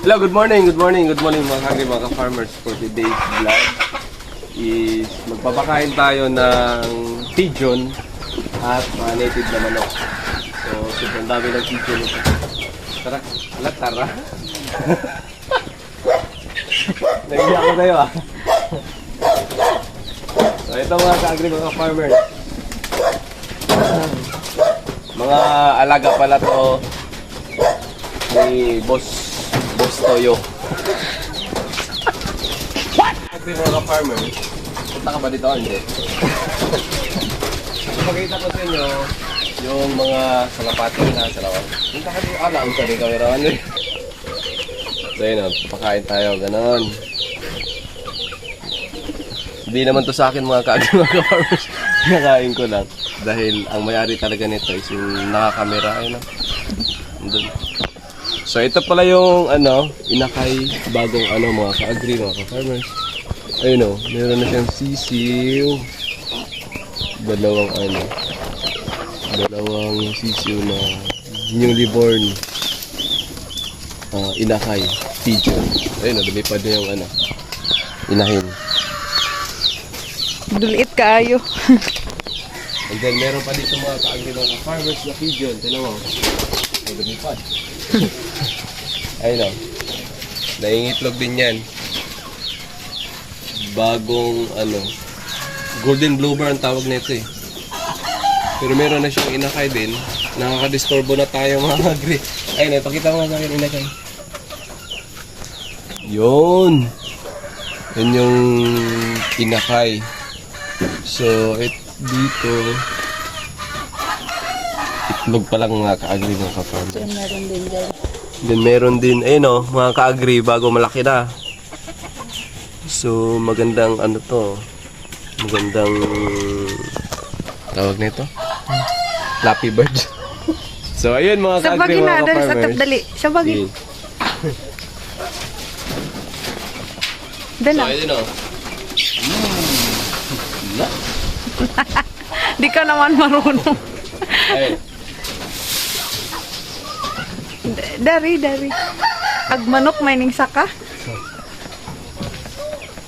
Hello, good morning mga kagri, mga ka-farmers. For today's vlog is magpapakain tayo ng pigeon at mga native na manok. So, sobrang dami ng pigeon ito. Tara, tara. Nagiyak ko kayo ah. So, ito mga kagri, mga ka-farmers. Mga alaga pala to ni Boss Toyo. What? Ito yung mga farmer. Punta ka ba dito? Hindi. Ipakita ko sa inyo yung mga salapati na salawan. Punta ka dito. Ang sabi kameraman eh. So yun, pakain tayo. Ganon. Hindi naman to sa akin mga farmers. Nakain ko lang. Dahil ang may-ari talaga nito is yung nakakamera. Ayun o. Andun. So ito pala yung inakay bagong mga ka-agri, mga ka-farmers. Ayun o, meron na siyang sisiw. Dalawang sisiw na newly born inakay pigeon. Ayun o, lumipad na yung inahin. Dulit kaayo. And then meron pa dito mga ka-agri, mga ka-farmers na pigeon. Tignan mo. Ay, lumipad. Ayun o. Naingitlog din yan. Bagong golden bloomer ang tawag nito eh. Pero meron na siyang inakay din. Nakakadisturbo na tayo mga agri. Ayun, pakita mo nga sa akin inakay. Yun. Yun yung inakay. So, dito itlog pa lang mga ka-agri, mga ka-farmers. Meron din dyan. Then meron din, mga ka-agri bago malaki na. So magandang magandang tawag nito, Flappy Bird. So ayun mga ka-agri, mga ka-farmers. Sa tapdali, sa bagay. So ayun o. Di ka naman marunong. Ayun. Dari. Agmanok may ning saka.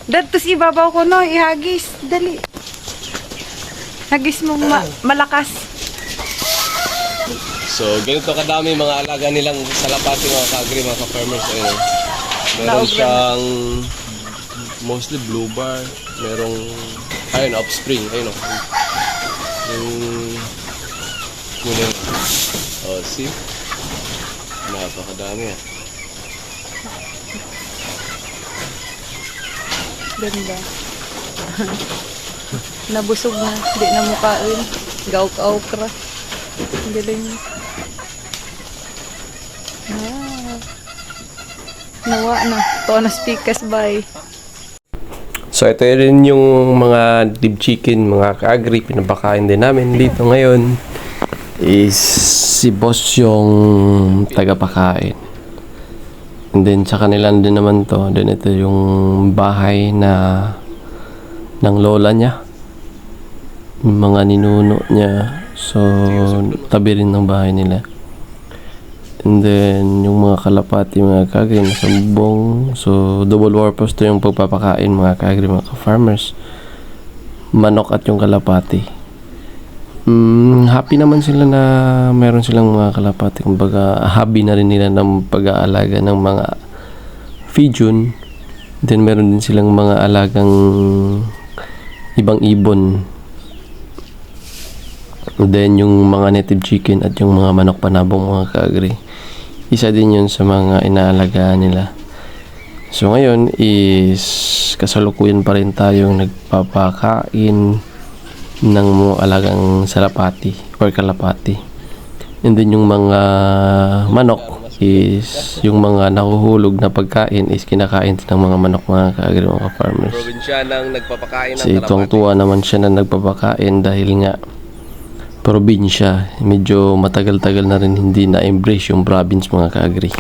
Datos ibabaw ko no, ihagis. Dali. Hagis mong malakas. So ganito kadami mga alaga nilang salapati, mga ka-agri, mga ka-farmers. Ayun. Meron siyang mostly blue bar. Merong offspring. Ayun o. Yung see? Napakadami ah. Ganda. Nabusog na. Di na mukain. Gaw-okra. Ang galing. Nawa na. Ito na speakers by. So ito rin yung mga live chicken, mga ka-agri, pinapakain din namin dito ngayon. Is si boss yung tagapakain. And then sa kanila din naman to. Then ito yung bahay ng lola niya, yung mga ninuno niya. So tabi rin ng bahay nila. And then yung mga kalapati, mga ka-agri na sambong. So double purpose to yung pagpapakain, mga ka-agri, mga ka-farmers. Manok at yung kalapati. Happy naman sila na meron silang mga kalapati. Kumbaga, hobby na rin nila ng pag-aalaga ng mga pigeon. Then, meron din silang mga alagang ibang ibon. Then, yung mga native chicken at yung mga manok panabong, mga ka-agri. Isa din yun sa mga inaalagaan nila. So, ngayon is kasalukuyan pa rin tayong nagpapakain ng mga alagang salapati or kalapati. And then yung mga manok is yung mga nahuhulog na pagkain is kinakain ng mga manok, mga ka-agri, mga farmers. Probinsyanang nagpapakain ng kalapati. Tuwang-tuwa naman siya na nagpapakain dahil nga probinsya, medyo matagal-tagal na rin hindi na-embrace yung province, mga ka-agri.